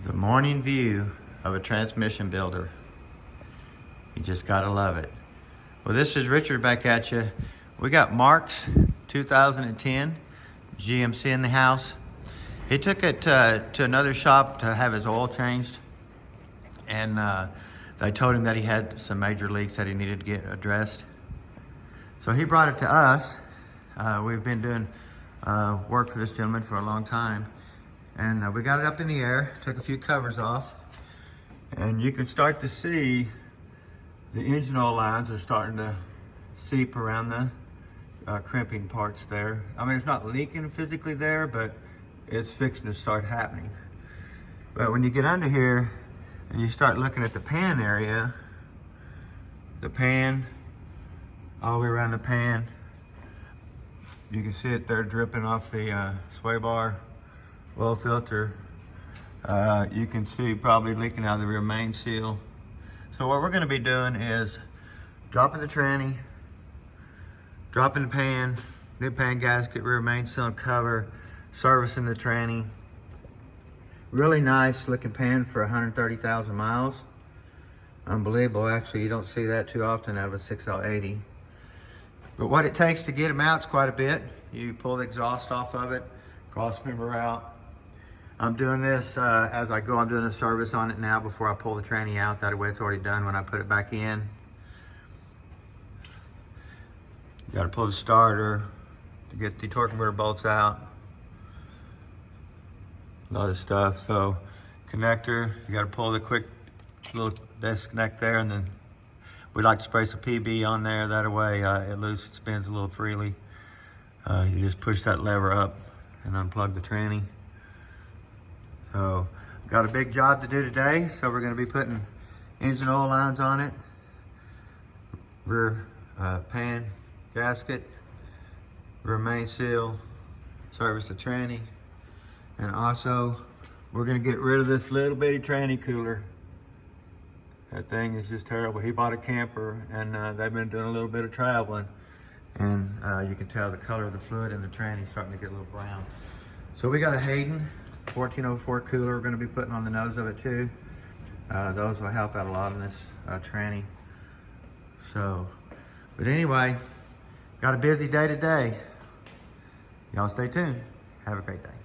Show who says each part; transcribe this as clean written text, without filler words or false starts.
Speaker 1: The morning view of a transmission builder. You just gotta love it. Well, this is Richard back at you. We got Mark's 2010 GMC in the house. He took it to another shop to have his oil changed, and they told him that he had some major leaks that he needed to get addressed. So he brought it to us. We've been doing work for this gentleman for a long time, and we got it up in the air, took a few covers off, and you can start to see the engine oil lines are starting to seep around the crimping parts there. I mean, it's not leaking physically there, but it's fixing to start happening. But when you get under here and you start looking at the pan area, the pan, all the way around the pan, you can see it there dripping off the sway bar oil filter. You can see probably leaking out of the rear main seal. So what we're going to be doing is dropping the tranny, dropping the pan, new pan gasket, rear main seal and cover, servicing the tranny. Really nice looking pan for 130,000 miles. Unbelievable, actually, you don't see that too often out of a 6L80. But what it takes to get them out is quite a bit. You pull the exhaust off of it, cross member out. I'm doing this as I go. I'm doing a service on it now before I pull the tranny out. That way it's already done when I put it back in. You gotta pull the starter to get the torque converter bolts out. A lot of stuff. So connector, you gotta pull the quick little disconnect there, and then we like to spray some PB on there. That way it spins a little freely. You just push that lever up and unplug the tranny. So, got a big job to do today, so we're going to be putting engine oil lines on it, rear pan gasket, rear main seal, service the tranny, and also we're going to get rid of this little bitty tranny cooler. That thing is just terrible. He bought a camper, and they've been doing a little bit of traveling, and you can tell the color of the fluid in the tranny is starting to get a little brown. So we got a Hayden 1404 cooler we're going to be putting on the nose of it too. Those will help out a lot in this tranny. So, but anyway, got a busy day today. Y'all stay tuned. Have a great day.